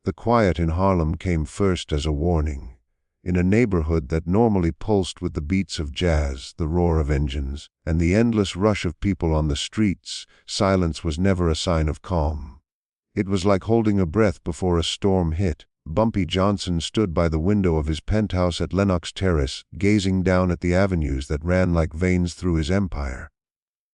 The quiet in Harlem came first as a warning. In a neighborhood that normally pulsed with the beats of jazz, the roar of engines, and the endless rush of people on the streets, silence was never a sign of calm. It was like holding a breath before a storm hit. Bumpy Johnson stood by the window of his penthouse at Lenox Terrace, gazing down at the avenues that ran like veins through his empire.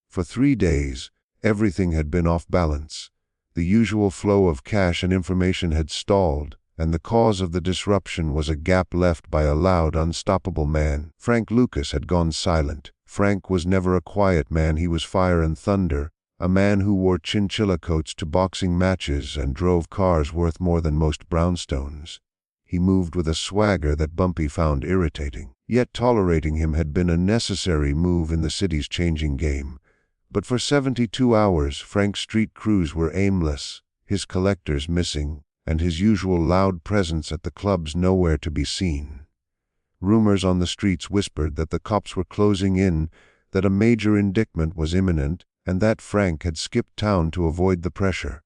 For 3 days, everything had been off balance. The usual flow of cash and information had stalled, and the cause of the disruption was a gap left by a loud, unstoppable man. Frank Lucas had gone silent. Frank was never a quiet man. He was fire and thunder, a man who wore chinchilla coats to boxing matches and drove cars worth more than most brownstones. He moved with a swagger that Bumpy found irritating. Yet tolerating him had been a necessary move in the city's changing game. But for 72 hours, Frank's street crews were aimless, his collectors missing, and his usual loud presence at the clubs nowhere to be seen. Rumors on the streets whispered that the cops were closing in, that a major indictment was imminent, and that Frank had skipped town to avoid the pressure.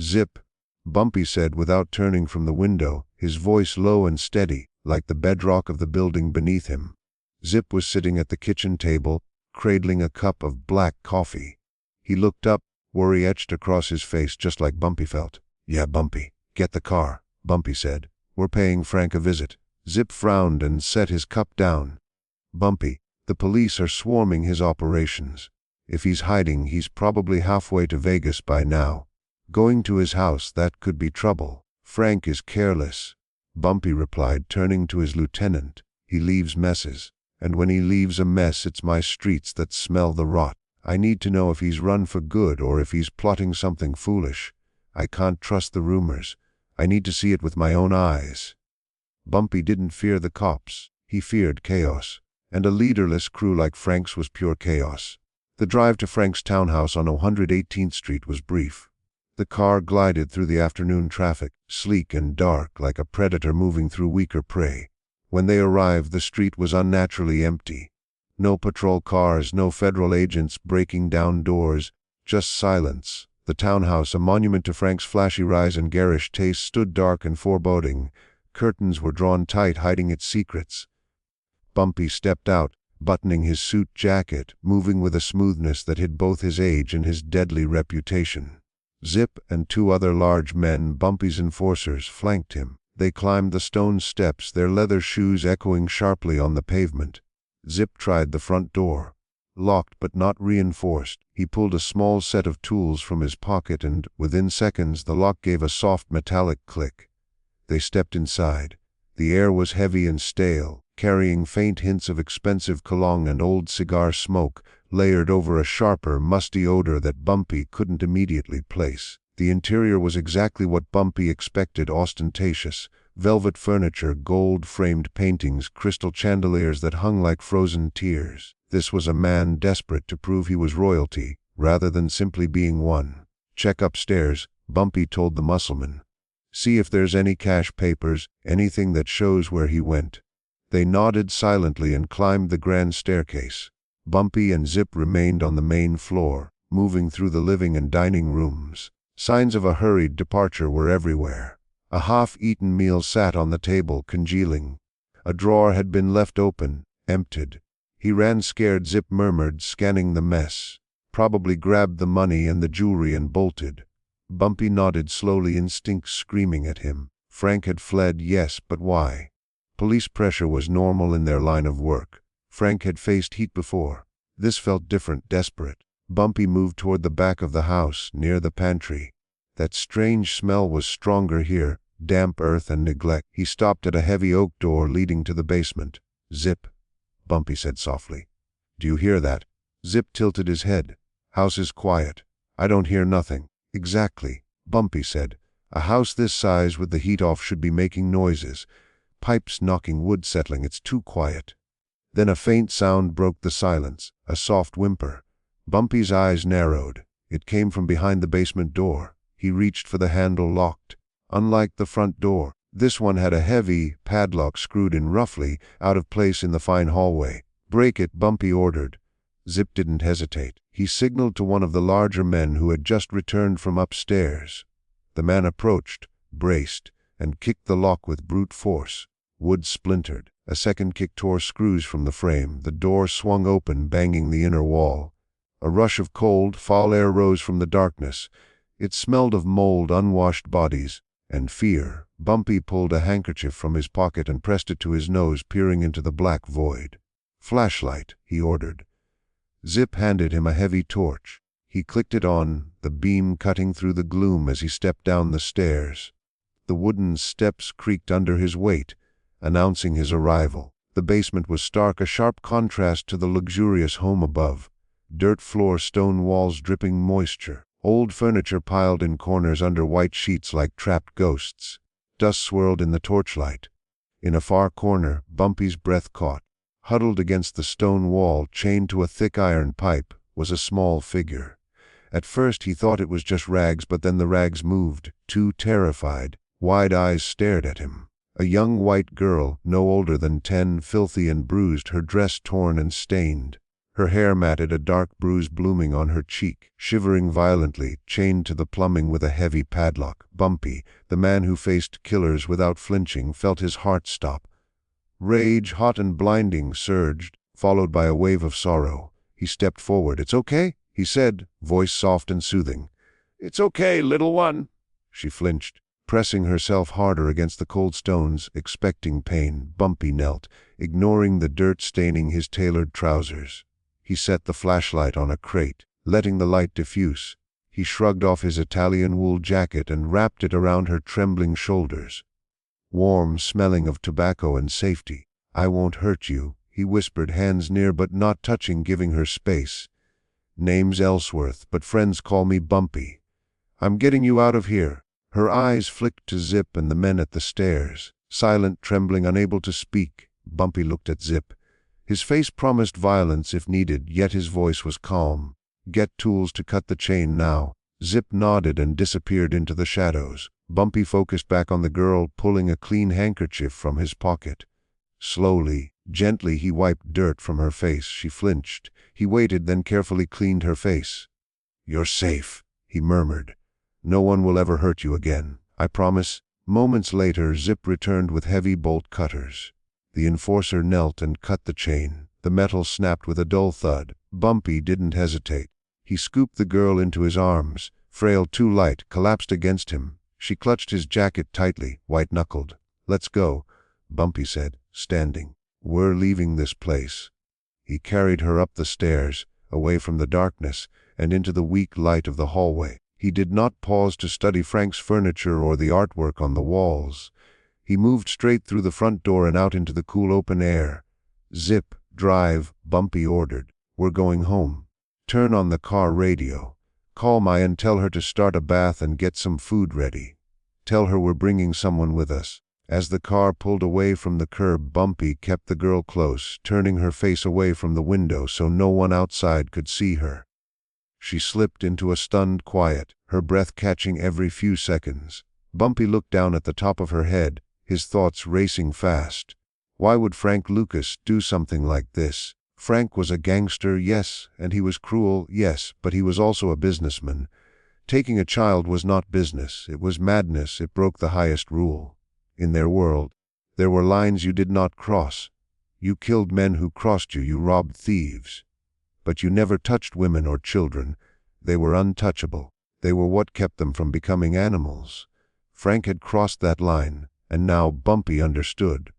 "Zip," Bumpy said without turning from the window, his voice low and steady, like the bedrock of the building beneath him. Zip was sitting at the kitchen table, cradling a cup of black coffee. He looked up, worry etched across his face just like Bumpy felt. "Yeah, Bumpy. Get the car," Bumpy said. "We're paying Frank a visit." Zip frowned and set his cup down. "Bumpy, the police are swarming his operations. If he's hiding, he's probably halfway to Vegas by now. Going to his house, that could be trouble. Frank is careless," Bumpy replied, turning to his lieutenant. "He leaves messes. And when he leaves a mess, it's my streets that smell the rot. I need to know if he's run for good or if he's plotting something foolish. I can't trust the rumors. I need to see it with my own eyes." Bumpy didn't fear the cops. He feared chaos. And a leaderless crew like Frank's was pure chaos. The drive to Frank's townhouse on 118th Street was brief. The car glided through the afternoon traffic, sleek and dark like a predator moving through weaker prey. When they arrived, the street was unnaturally empty. No patrol cars, no federal agents breaking down doors, just silence. The townhouse, a monument to Frank's flashy rise and garish taste, stood dark and foreboding. Curtains were drawn tight, hiding its secrets. Bumpy stepped out, buttoning his suit jacket, moving with a smoothness that hid both his age and his deadly reputation. Zip and 2 other large men, Bumpy's enforcers, flanked him. They climbed the stone steps, their leather shoes echoing sharply on the pavement. Zip tried the front door. Locked but not reinforced. He pulled a small set of tools from his pocket and, within seconds, the lock gave a soft metallic click. They stepped inside. The air was heavy and stale, carrying faint hints of expensive cologne and old cigar smoke, layered over a sharper, musty odor that Bumpy couldn't immediately place. The interior was exactly what Bumpy expected: ostentatious, velvet furniture, gold-framed paintings, crystal chandeliers that hung like frozen tears. This was a man desperate to prove he was royalty, rather than simply being one. "Check upstairs," Bumpy told the muscleman. "See if there's any cash papers, anything that shows where he went." They nodded silently and climbed the grand staircase. Bumpy and Zip remained on the main floor, moving through the living and dining rooms. Signs of a hurried departure were everywhere. A half-eaten meal sat on the table, congealing. A drawer had been left open, emptied. "He ran scared," Zip murmured, scanning the mess. "Probably grabbed the money and the jewelry and bolted." Bumpy nodded slowly, instinct screaming at him. Frank had fled, yes, but why? Police pressure was normal in their line of work. Frank had faced heat before. This felt different, desperate. Bumpy moved toward the back of the house, near the pantry. That strange smell was stronger here, damp earth and neglect. He stopped at a heavy oak door leading to the basement. "Zip," Bumpy said softly. "Do you hear that?" Zip tilted his head. "House is quiet." "I don't hear nothing." "Exactly," Bumpy said. "A house this size with the heat off should be making noises. Pipes knocking, wood settling, it's too quiet." Then a faint sound broke the silence, a soft whimper. Bumpy's eyes narrowed. It came from behind the basement door. He reached for the handle, locked. Unlike the front door, this one had a heavy padlock screwed in roughly, out of place in the fine hallway. "Break it," Bumpy ordered. Zip didn't hesitate. He signaled to one of the larger men who had just returned from upstairs. The man approached, braced, and kicked the lock with brute force. Wood splintered. A second kick tore screws from the frame. The door swung open, banging the inner wall. A rush of cold, foul air rose from the darkness. It smelled of mold, unwashed bodies, and fear. Bumpy pulled a handkerchief from his pocket and pressed it to his nose, peering into the black void. "Flashlight," he ordered. Zip handed him a heavy torch. He clicked it on, the beam cutting through the gloom as he stepped down the stairs. The wooden steps creaked under his weight, announcing his arrival. The basement was stark, a sharp contrast to the luxurious home above. Dirt floor, stone walls dripping moisture. Old furniture piled in corners under white sheets like trapped ghosts. Dust swirled in the torchlight. In a far corner, Bumpy's breath caught. Huddled against the stone wall, chained to a thick iron pipe, was a small figure. At first he thought it was just rags, but then the rags moved. Too terrified, wide eyes stared at him. A young white girl, no older than 10, filthy and bruised, her dress torn and stained. Her hair matted, a dark bruise blooming on her cheek, shivering violently, chained to the plumbing with a heavy padlock. Bumpy, the man who faced killers without flinching, felt his heart stop. Rage, hot and blinding, surged, followed by a wave of sorrow. He stepped forward. "It's okay," he said, voice soft and soothing. "It's okay, little one." She flinched, pressing herself harder against the cold stones, expecting pain. Bumpy knelt, ignoring the dirt staining his tailored trousers. He set the flashlight on a crate, letting the light diffuse. He shrugged off his Italian wool jacket and wrapped it around her trembling shoulders. Warm, smelling of tobacco and safety. "I won't hurt you," he whispered, hands near but not touching, giving her space. "Name's Ellsworth, but friends call me Bumpy. I'm getting you out of here." Her eyes flicked to Zip and the men at the stairs. Silent, trembling, unable to speak, Bumpy looked at Zip. His face promised violence if needed, yet his voice was calm. "Get tools to cut the chain now." Zip nodded and disappeared into the shadows. Bumpy focused back on the girl, pulling a clean handkerchief from his pocket. Slowly, gently, he wiped dirt from her face. She flinched. He waited, then carefully cleaned her face. "You're safe," he murmured. "No one will ever hurt you again. I promise." Moments later, Zip returned with heavy bolt cutters. The enforcer knelt and cut the chain. The metal snapped with a dull thud. Bumpy didn't hesitate. He scooped the girl into his arms. Frail, too light, collapsed against him. She clutched his jacket tightly, white-knuckled. "Let's go," Bumpy said, standing. "We're leaving this place." He carried her up the stairs, away from the darkness, and into the weak light of the hallway. He did not pause to study Frank's furniture or the artwork on the walls. He moved straight through the front door and out into the cool open air. "Zip, drive," Bumpy ordered. "We're going home. Turn on the car radio. Call Mai and tell her to start a bath and get some food ready. Tell her we're bringing someone with us." As the car pulled away from the curb, Bumpy kept the girl close, turning her face away from the window so no one outside could see her. She slipped into a stunned quiet, her breath catching every few seconds. Bumpy looked down at the top of her head, his thoughts racing fast. Why would Frank Lucas do something like this? Frank was a gangster, yes, and he was cruel, yes, but he was also a businessman. Taking a child was not business, it was madness. It broke the highest rule. In their world, there were lines you did not cross. You killed men who crossed you, you robbed thieves. But you never touched women or children. They were untouchable. They were what kept them from becoming animals. Frank had crossed that line, and now Bumpy understood.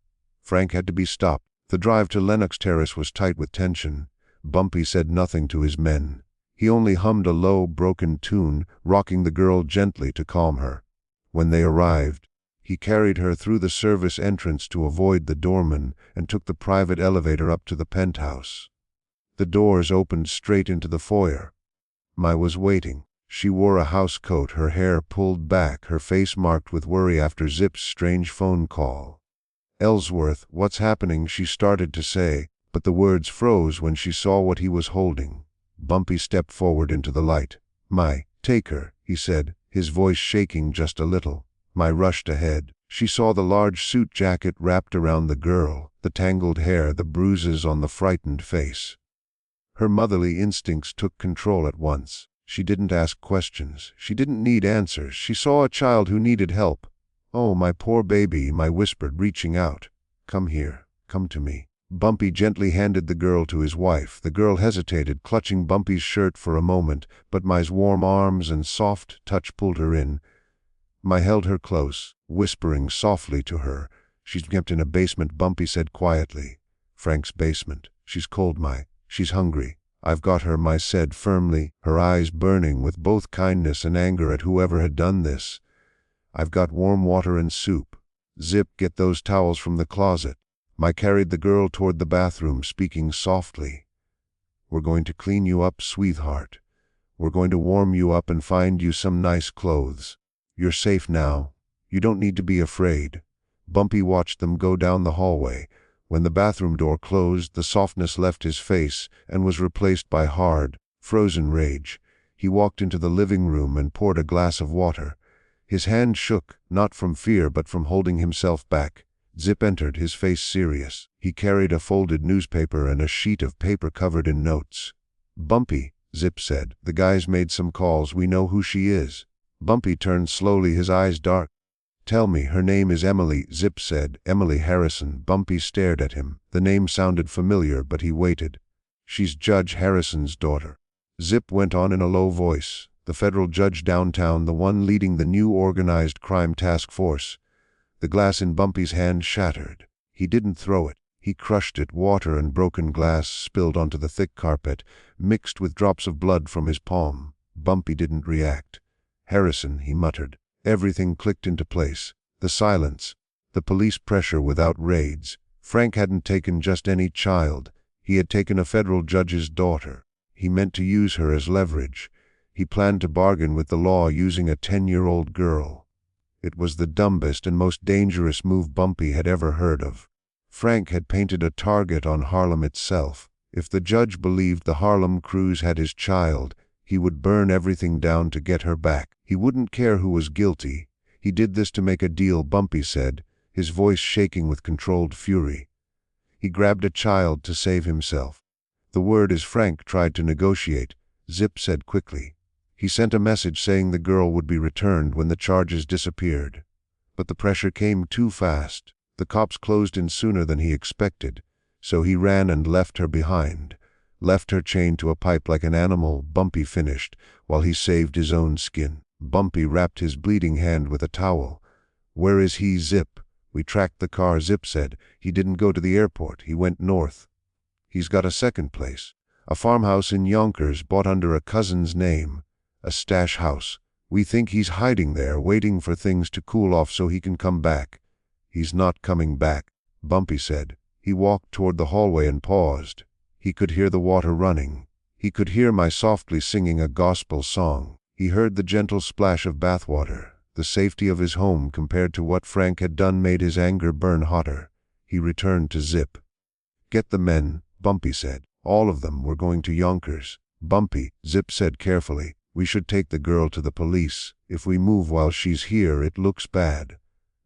Frank had to be stopped. The drive to Lenox Terrace was tight with tension. Bumpy said nothing to his men. He only hummed a low, broken tune, rocking the girl gently to calm her. When they arrived, he carried her through the service entrance to avoid the doorman and took the private elevator up to the penthouse. The doors opened straight into the foyer. Mai was waiting. She wore a house coat, her hair pulled back, her face marked with worry after Zip's strange phone call. "Ellsworth, what's happening?" she started to say, but the words froze when she saw what he was holding. Bumpy stepped forward into the light. "Mai, take her," he said, his voice shaking just a little. Mai rushed ahead. She saw the large suit jacket wrapped around the girl, the tangled hair, the bruises on the frightened face. Her motherly instincts took control at once. She didn't ask questions. She didn't need answers. She saw a child who needed help. "Oh, my poor baby," I whispered, reaching out. "Come here. Come to me." Bumpy gently handed the girl to his wife. The girl hesitated, clutching Bumpy's shirt for a moment, but my's warm arms and soft touch pulled her in. I held her close, whispering softly to her. "She's kept in a basement," Bumpy said quietly. "Frank's basement. She's cold, she's hungry. I've got her," I said firmly, her eyes burning with both kindness and anger at whoever had done this. "I've got warm water and soup. Zip, get those towels from the closet." I carried the girl toward the bathroom, speaking softly. "We're going to clean you up, sweetheart. We're going to warm you up and find you some nice clothes. You're safe now. You don't need to be afraid." Bumpy watched them go down the hallway. When the bathroom door closed, the softness left his face and was replaced by hard, frozen rage. He walked into the living room and poured a glass of water. His hand shook, not from fear but from holding himself back. Zip entered, his face serious. He carried a folded newspaper and a sheet of paper covered in notes. "Bumpy," Zip said, "the guy's made some calls. We know who she is." Bumpy turned slowly, his eyes dark. "Tell me, her name is Emily," Zip said. "Emily Harrison." Bumpy stared at him. The name sounded familiar, but he waited. "She's Judge Harrison's daughter." Zip went on in a low voice. "The federal judge downtown, the one leading the new organized crime task force." The glass in Bumpy's hand shattered. He didn't throw it. He crushed it. Water and broken glass spilled onto the thick carpet, mixed with drops of blood from his palm. Bumpy didn't react. "Harrison," he muttered. Everything clicked into place. The silence. The police pressure without raids. Frank hadn't taken just any child. He had taken a federal judge's daughter. He meant to use her as leverage. He planned to bargain with the law using a 10-year-old girl. It was the dumbest and most dangerous move Bumpy had ever heard of. Frank had painted a target on Harlem itself. If the judge believed the Harlem Crews had his child, he would burn everything down to get her back. He wouldn't care who was guilty. He did this to make a deal, Bumpy said, his voice shaking with controlled fury. He grabbed a child to save himself. "The word is Frank tried to negotiate," Zip said quickly. "He sent a message saying the girl would be returned when the charges disappeared. But the pressure came too fast. The cops closed in sooner than he expected, so he ran and left her behind. Left her chained to a pipe like an animal," Bumpy finished, while he saved his own skin. Bumpy wrapped his bleeding hand with a towel. "Where is he, Zip?" "We tracked the car," Zip said. "He didn't go to the airport. He went north. He's got a second place. A farmhouse in Yonkers bought under a cousin's name. A stash house. We think he's hiding there, waiting for things to cool off so he can come back." "He's not coming back," Bumpy said. He walked toward the hallway and paused. He could hear the water running. He could hear my softly singing a gospel song. He heard the gentle splash of bathwater. The safety of his home compared to what Frank had done made his anger burn hotter. He returned to Zip. "Get the men," Bumpy said. "All of them. We're going to Yonkers." "Bumpy," Zip said carefully, "we should take the girl to the police. If we move while she's here, it looks bad."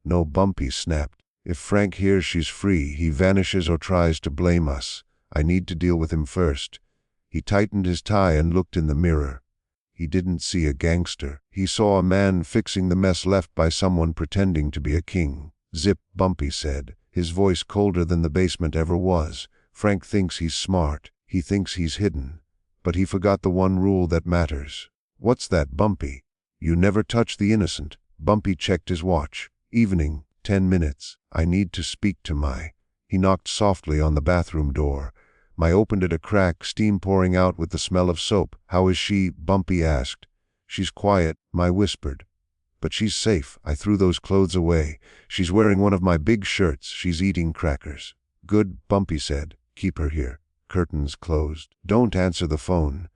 "No," Bumpy snapped. "If Frank hears she's free, he vanishes or tries to blame us. I need to deal with him first." He tightened his tie and looked in the mirror. He didn't see a gangster. He saw a man fixing the mess left by someone pretending to be a king. "Zip," Bumpy said, his voice colder than the basement ever was. "Frank thinks he's smart. He thinks he's hidden. But he forgot the one rule that matters." "What's that, Bumpy?" "You never touch the innocent." Bumpy checked his watch. "Evening, 10 minutes. I need to speak to my—" He knocked softly on the bathroom door. I opened it a crack, steam pouring out with the smell of soap. "How is she?" Bumpy asked. "She's quiet," I whispered. "But she's safe. I threw those clothes away. She's wearing one of my big shirts. She's eating crackers." "Good," Bumpy said. "Keep her here." Curtains closed. "Don't answer the phone.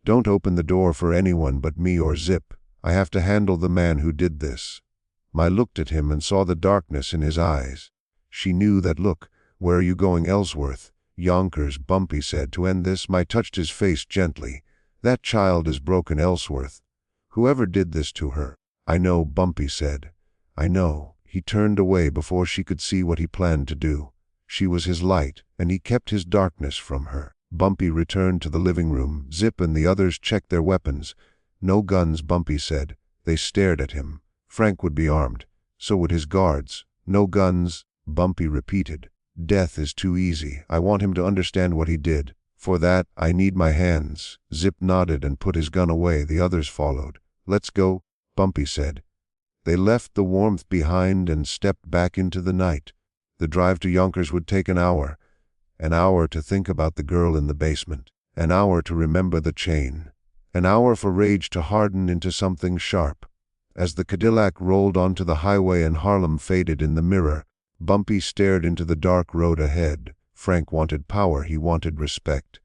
Don't open the door for anyone but me or Zip. I have to handle the man who did this." I looked at him and saw the darkness in his eyes. She knew that look. "Where are you going, Ellsworth?" "Yonkers," Bumpy said. To end this, I touched his face gently. "That child is broken, Ellsworth. Whoever did this to her." "I know," Bumpy said. "I know." He turned away before she could see what he planned to do. She was his light, and he kept his darkness from her. Bumpy returned to the living room. Zip and the others checked their weapons. "No guns," Bumpy said. They stared at him. "Frank would be armed. So would his guards. No guns, Bumpy repeated. Death is too easy. I want him to understand what he did. For that, I need my hands. Zip nodded and put his gun away. The others followed. Let's go, Bumpy said. They left the warmth behind and stepped back into the night. The drive to Yonkers would take an hour. An hour to think about the girl in the basement. An hour to remember the chain. An hour for rage to harden into something sharp. As the Cadillac rolled onto the highway and Harlem faded in the mirror, Bumpy stared into the dark road ahead. Frank wanted power, he wanted respect.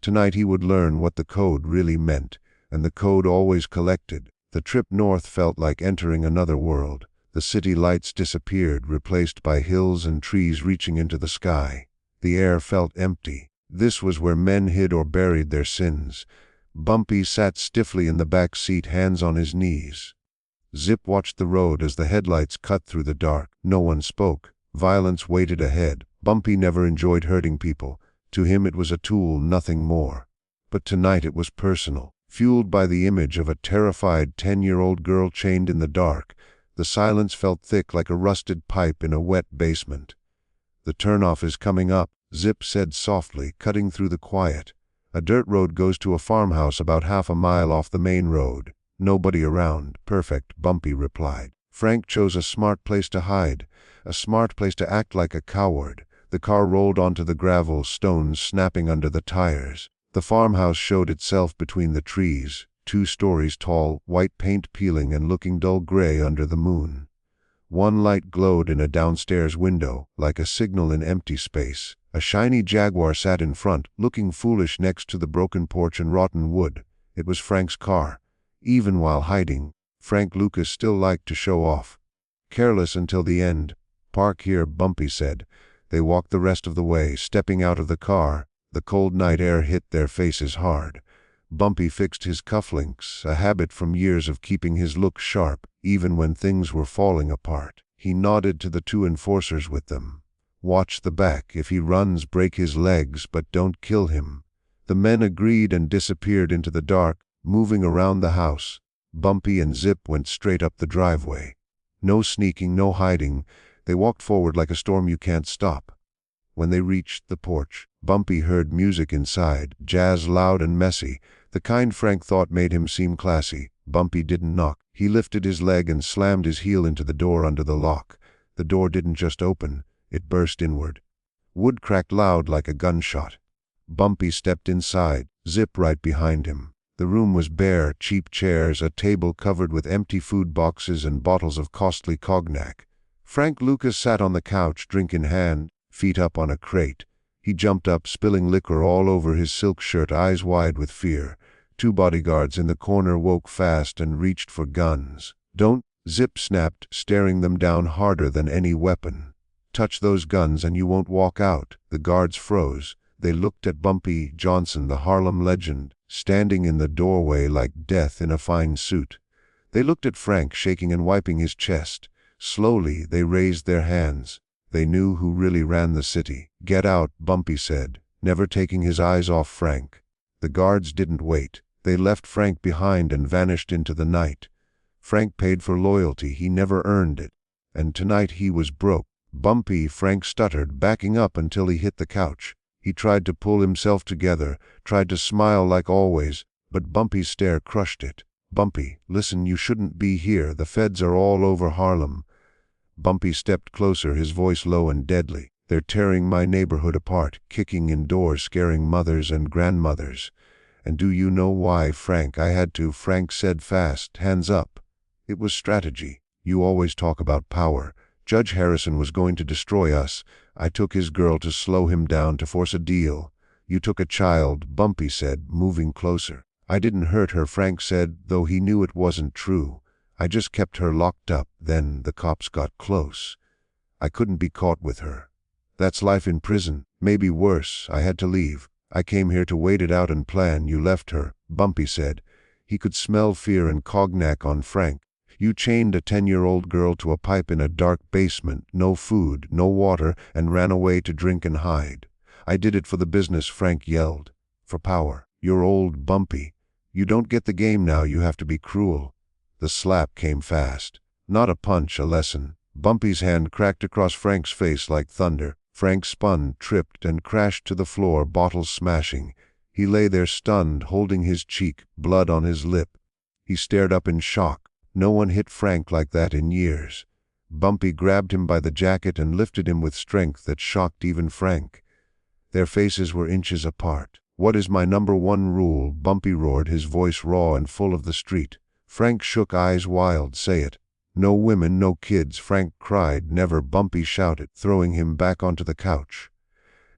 Tonight he would learn what the code really meant, and the code always collected. The trip north felt like entering another world. The city lights disappeared, replaced by hills and trees reaching into the sky. The air felt empty. This was where men hid or buried their sins. Bumpy sat stiffly in the back seat, hands on his knees. Zip watched the road as the headlights cut through the dark. No one spoke. Violence waited ahead. Bumpy never enjoyed hurting people. To him it was a tool, nothing more. But tonight it was personal. Fueled by the image of a terrified 10-year-old girl chained in the dark, the silence felt thick like a rusted pipe in a wet basement. The turnoff is coming up, Zip said softly, cutting through the quiet. A dirt road goes to a farmhouse about half a mile off the main road. Nobody around. Perfect, Bumpy replied. Frank chose a smart place to hide, a smart place to act like a coward. The car rolled onto the gravel, stones snapping under the tires. The farmhouse showed itself between the trees, 2 stories tall, white paint peeling and looking dull gray under the moon. One light glowed in a downstairs window, like a signal in empty space. A shiny Jaguar sat in front, looking foolish next to the broken porch and rotten wood. It was Frank's car. Even while hiding, Frank Lucas still liked to show off. Careless until the end. Park here, Bumpy said. They walked the rest of the way, stepping out of the car. The cold night air hit their faces hard. Bumpy fixed his cufflinks, a habit from years of keeping his look sharp, even when things were falling apart. He nodded to the 2 enforcers with them. Watch the back. If he runs, break his legs, but don't kill him. The men agreed and disappeared into the dark, moving around the house. Bumpy and Zip went straight up the driveway. No sneaking, no hiding. They walked forward like a storm you can't stop. When they reached the porch, Bumpy heard music inside, jazz loud and messy, the kind Frank thought made him seem classy. Bumpy didn't knock. He lifted his leg and slammed his heel into the door under the lock. The door didn't just open, it burst inward. Wood cracked loud like a gunshot. Bumpy stepped inside, Zip right behind him. The room was bare, cheap chairs, a table covered with empty food boxes and bottles of costly cognac. Frank Lucas sat on the couch, drink in hand, feet up on a crate. He jumped up, spilling liquor all over his silk shirt, eyes wide with fear. 2 bodyguards in the corner woke fast and reached for guns. Don't, Zip snapped, staring them down harder than any weapon. Touch those guns and you won't walk out. The guards froze. They looked at Bumpy Johnson, the Harlem legend, standing in the doorway like death in a fine suit. They looked at Frank, shaking and wiping his chest. Slowly, they raised their hands. They knew who really ran the city. Get out, Bumpy said, never taking his eyes off Frank. The guards didn't wait. They left Frank behind and vanished into the night. Frank paid for loyalty. He never earned it. And tonight he was broke. Bumpy, Frank stuttered, backing up until he hit the couch. He tried to pull himself together, tried to smile like always, but Bumpy's stare crushed it. Bumpy, listen, you shouldn't be here. The feds are all over Harlem. Bumpy stepped closer, his voice low and deadly. They're tearing my neighborhood apart, kicking in doors, scaring mothers and grandmothers. And do you know why, Frank? I had to, Frank said fast, hands up. It was strategy. You always talk about power. Judge Harrison was going to destroy us. I took his girl to slow him down, to force a deal. You took a child, Bumpy said, moving closer. I didn't hurt her, Frank said, though he knew it wasn't true. I just kept her locked up. Then the cops got close. I couldn't be caught with her. That's life in prison, maybe worse. I had to leave. I came here to wait it out and plan. You left her, Bumpy said. He could smell fear and cognac on Frank. You chained a 10-year-old girl to a pipe in a dark basement, no food, no water, and ran away to drink and hide. I did it for the business, Frank yelled. For power. You're old, Bumpy. You don't get the game now. You have to be cruel. The slap came fast. Not a punch, a lesson. Bumpy's hand cracked across Frank's face like thunder. Frank spun, tripped, and crashed to the floor, bottles smashing. He lay there stunned, holding his cheek, blood on his lip. He stared up in shock. No one hit Frank like that in years. Bumpy grabbed him by the jacket and lifted him with strength that shocked even Frank. Their faces were inches apart. "What is my number one rule?" Bumpy roared, his voice raw and full of the street. Frank shook, eyes wild. "Say it." "No women, no kids," Frank cried. "Never," Bumpy shouted, throwing him back onto the couch.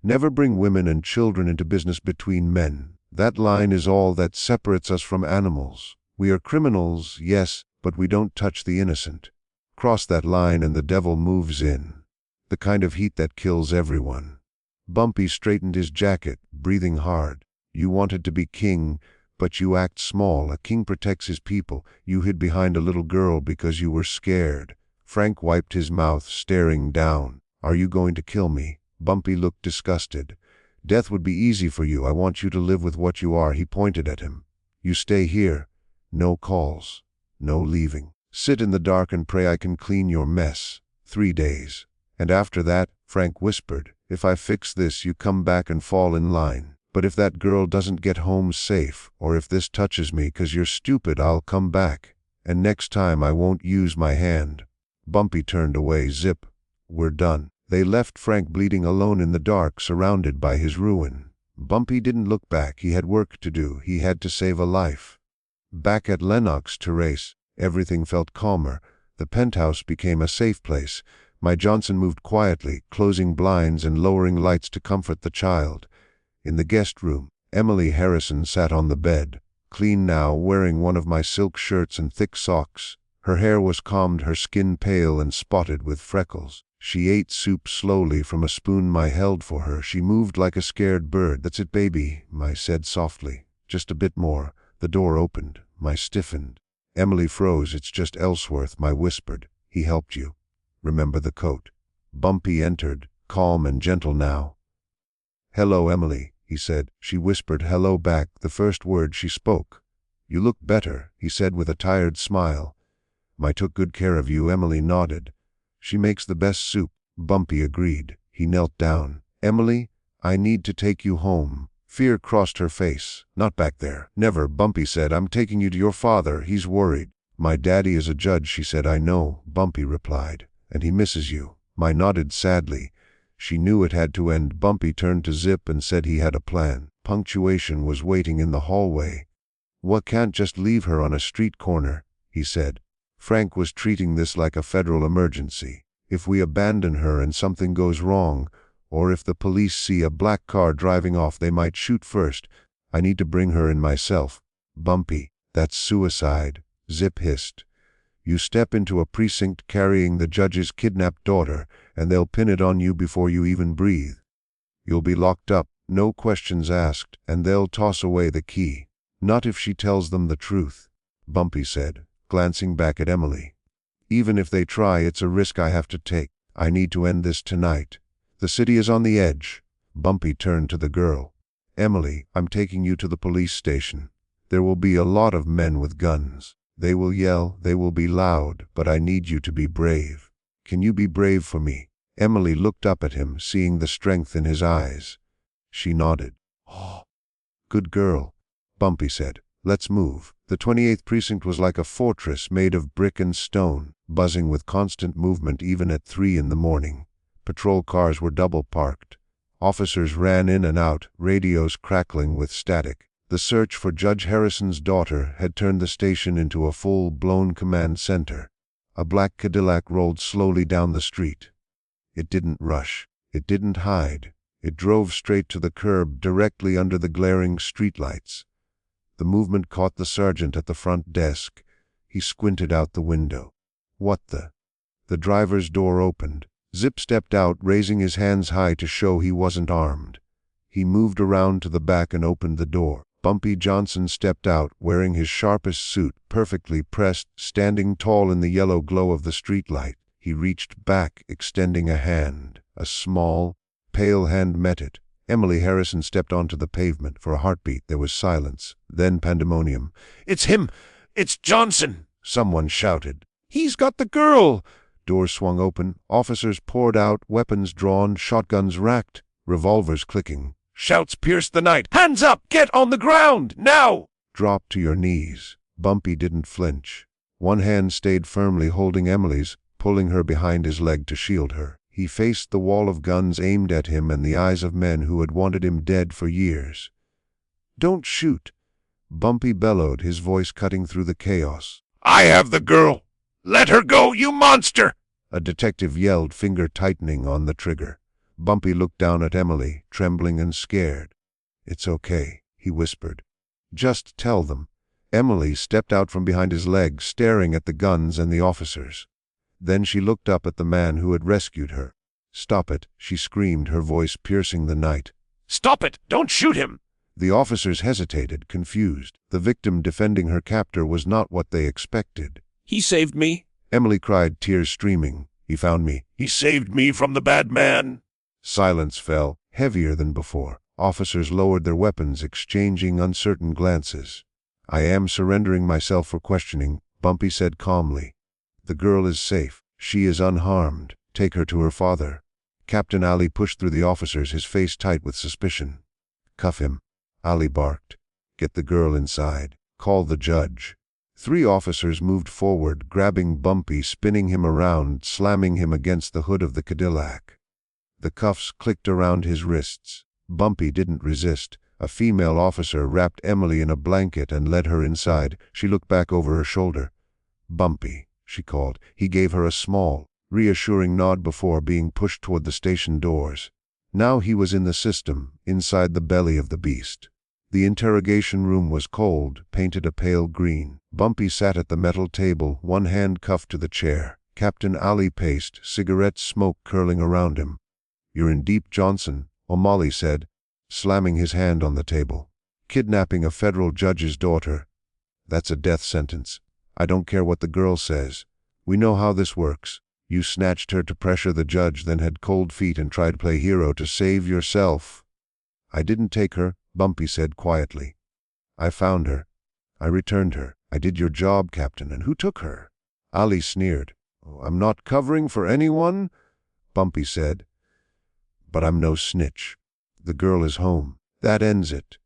"Never bring women and children into business between men. That line is all that separates us from animals. We are criminals, yes, but we don't touch the innocent. Cross that line and the devil moves in. The kind of heat that kills everyone." Bumpy straightened his jacket, breathing hard. "You wanted to be king, but you act small. A king protects his people. You hid behind a little girl because you were scared." Frank wiped his mouth, staring down. "Are you going to kill me?" Bumpy looked disgusted. "Death would be easy for you. I want you to live with what you are." He pointed at him. "You stay here. No calls. No leaving. Sit in the dark and pray I can clean your mess. 3 days. And after that," Frank whispered, "if I fix this, you come back and fall in line. But if that girl doesn't get home safe, or if this touches me 'cause you're stupid, I'll come back. And next time I won't use my hand." Bumpy turned away. "Zip. We're done." They left Frank bleeding alone in the dark, surrounded by his ruin. Bumpy didn't look back. He had work to do. He had to save a life. Back at Lennox Terrace, everything felt calmer. The penthouse became a safe place. Johnson moved quietly, closing blinds and lowering lights to comfort the child. In the guest room, Emily Harrison sat on the bed, clean now, wearing one of my silk shirts and thick socks. Her hair was combed, her skin pale and spotted with freckles. She ate soup slowly from a spoon I held for her. She moved like a scared bird. "That's it, baby," I said softly. "Just a bit more." The door opened. I stiffened. Emily froze. "It's just Ellsworth," I whispered. "He helped you. Remember the coat." Bumpy entered, calm and gentle now. "Hello, Emily," he said. She whispered hello back, the first word she spoke. "You look better," he said with a tired smile. "I took good care of you." Emily nodded. "She makes the best soup." Bumpy agreed. He knelt down. "Emily, I need to take you home." Fear crossed her face. "Not back there." "Never," Bumpy said. "I'm taking you to your father. He's worried." "My daddy is a judge," she said. "I know," Bumpy replied. "And he misses you." I nodded sadly. She knew it had to end. Bumpy turned to Zip and said he had a plan. Punctuation was waiting in the hallway. "What, can't just leave her on a street corner?" he said. "Frank was treating this like a federal emergency. If we abandon her and something goes wrong, or if the police see a black car driving off, they might shoot first. I need to bring her in myself." "Bumpy, that's suicide," Zip hissed. "You step into a precinct carrying the judge's kidnapped daughter, and they'll pin it on you before you even breathe. You'll be locked up, no questions asked, and they'll toss away the key." "Not if she tells them the truth," Bumpy said, glancing back at Emily. "Even if they try, it's a risk I have to take. I need to end this tonight. The city is on the edge." Bumpy turned to the girl. "Emily, I'm taking you to the police station. There will be a lot of men with guns. They will yell, they will be loud, but I need you to be brave. Can you be brave for me?" Emily looked up at him, seeing the strength in his eyes. She nodded. "Oh, good girl," Bumpy said. "Let's move." The 28th precinct was like a fortress made of brick and stone, buzzing with constant movement even at 3 in the morning. Patrol cars were double parked. Officers ran in and out, radios crackling with static. The search for Judge Harrison's daughter had turned the station into a full-blown command center. A black Cadillac rolled slowly down the street. It didn't rush. It didn't hide. It drove straight to the curb, directly under the glaring streetlights. The movement caught the sergeant at the front desk. He squinted out the window. "What the?" The driver's door opened. Zip stepped out, raising his hands high to show he wasn't armed. He moved around to the back and opened the door. Bumpy Johnson stepped out, wearing his sharpest suit, perfectly pressed, standing tall in the yellow glow of the streetlight. He reached back, extending a hand. A small, pale hand met it. Emily Harrison stepped onto the pavement. For a heartbeat, there was silence. Then pandemonium. "It's him! It's Johnson!" someone shouted. He's got the girl! Doors swung open. Officers poured out, weapons drawn, shotguns racked, revolvers clicking. Shouts pierced the night. Hands up! Get on the ground! Now! Drop to your knees. Bumpy didn't flinch. One hand stayed firmly holding Emily's, pulling her behind his leg to shield her. He faced the wall of guns aimed at him and the eyes of men who had wanted him dead for years. Don't shoot! Bumpy bellowed, his voice cutting through the chaos. I have the girl! Let her go, you monster! A detective yelled, finger tightening on the trigger. Bumpy looked down at Emily, trembling and scared. It's okay, he whispered. Just tell them. Emily stepped out from behind his leg, staring at the guns and the officers. Then she looked up at the man who had rescued her. Stop it, she screamed, her voice piercing the night. Stop it! Don't shoot him! The officers hesitated, confused. The victim defending her captor was not what they expected. He saved me, Emily cried, tears streaming. He found me. He saved me from the bad man. Silence fell, heavier than before. Officers lowered their weapons, exchanging uncertain glances. I am surrendering myself for questioning, Bumpy said calmly. The girl is safe. She is unharmed. Take her to her father. Captain Ali pushed through the officers, his face tight with suspicion. Cuff him. Ali barked. Get the girl inside. Call the judge. 3 officers moved forward, grabbing Bumpy, spinning him around, slamming him against the hood of the Cadillac. The cuffs clicked around his wrists. Bumpy didn't resist. A female officer wrapped Emily in a blanket and led her inside. She looked back over her shoulder. Bumpy, she called. He gave her a small, reassuring nod before being pushed toward the station doors. Now he was in the system, inside the belly of the beast. The interrogation room was cold, painted a pale green. Bumpy sat at the metal table, one hand cuffed to the chair. Captain Ali paced, cigarette smoke curling around him. You're in deep, Johnson, O'Malley said, slamming his hand on the table. Kidnapping a federal judge's daughter. That's a death sentence. I don't care what the girl says. We know how this works. You snatched her to pressure the judge, then had cold feet and tried to play hero to save yourself. I didn't take her, Bumpy said quietly. I found her. I returned her. I did your job, Captain. And who took her? Ali sneered. Oh, I'm not covering for anyone, Bumpy said. But I'm no snitch. The girl is home. That ends it.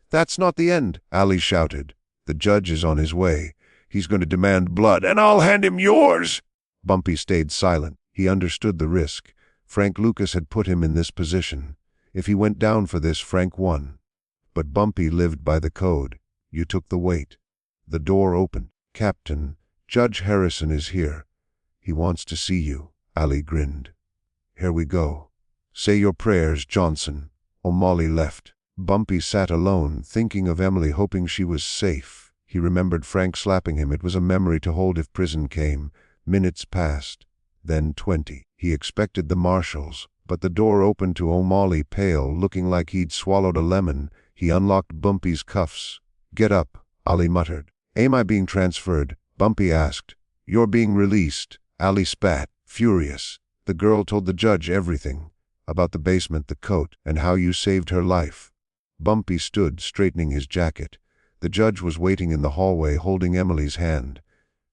That's not the end, Ali shouted. The judge is on his way. He's going to demand blood, and I'll hand him yours. Bumpy stayed silent. He understood the risk. Frank Lucas had put him in this position. If he went down for this, Frank won. But Bumpy lived by the code. You took the weight. The door opened. Captain, Judge Harrison is here. He wants to see you. Ali grinned. Here we go. Say your prayers, Johnson. O'Malley left. Bumpy sat alone, thinking of Emily, hoping she was safe. He remembered Frank slapping him. It was a memory to hold if prison came. Minutes passed. Then 20. He expected the marshals, but the door opened to O'Malley, pale, looking like he'd swallowed a lemon. He unlocked Bumpy's cuffs. Get up, Ali muttered. Am I being transferred? Bumpy asked. You're being released. Ali spat, furious. The girl told the judge everything. About the basement, the coat, and how you saved her life. Bumpy stood, straightening his jacket. The judge was waiting in the hallway, holding Emily's hand.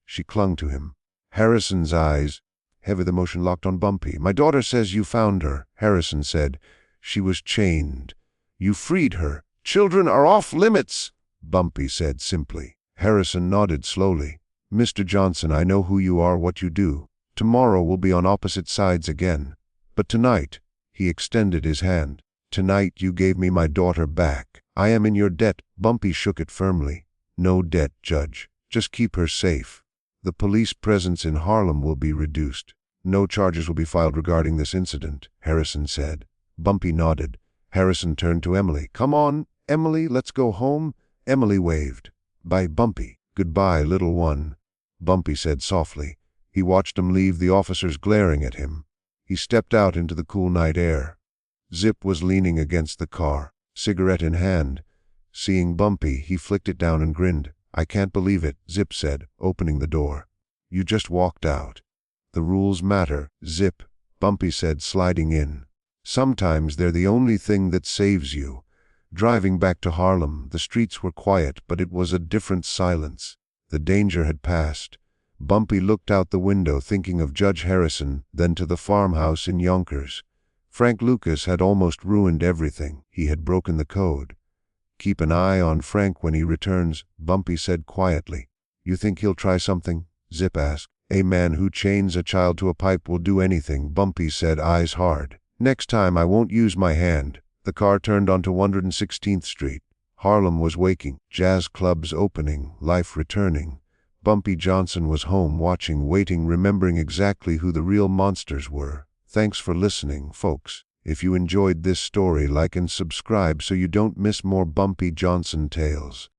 She clung to him. Harrison's eyes, heavy with emotion, locked on Bumpy. My daughter says you found her, Harrison said. She was chained. You freed her. Children are off limits, Bumpy said simply. Harrison nodded slowly. Mr. Johnson, I know who you are, what you do. Tomorrow we'll be on opposite sides again. But tonight, he extended his hand. Tonight you gave me my daughter back. I am in your debt. Bumpy shook it firmly. No debt, Judge. Just keep her safe. The police presence in Harlem will be reduced. No charges will be filed regarding this incident, Harrison said. Bumpy nodded. Harrison turned to Emily. Come on, Emily, let's go home. Emily waved. Bye, Bumpy. Goodbye, little one, Bumpy said softly. He watched them leave, the officers glaring at him. He stepped out into the cool night air. Zip was leaning against the car, cigarette in hand. Seeing Bumpy, he flicked it down and grinned. I can't believe it, Zip said, opening the door. You just walked out. The rules matter, Zip, Bumpy said, sliding in. Sometimes they're the only thing that saves you. Driving back to Harlem, the streets were quiet, but it was a different silence. The danger had passed. Bumpy looked out the window thinking of Judge Harrison, then to the farmhouse in Yonkers. Frank Lucas had almost ruined everything. He had broken the code. "Keep an eye on Frank when he returns," Bumpy said quietly. "You think he'll try something?" Zip asked. "A man who chains a child to a pipe will do anything," Bumpy said, eyes hard. "Next time I won't use my hand." The car turned onto 116th Street. Harlem was waking. Jazz clubs opening, life returning. Bumpy Johnson was home, watching, waiting, remembering exactly who the real monsters were. Thanks for listening, folks. If you enjoyed this story, like and subscribe so you don't miss more Bumpy Johnson tales.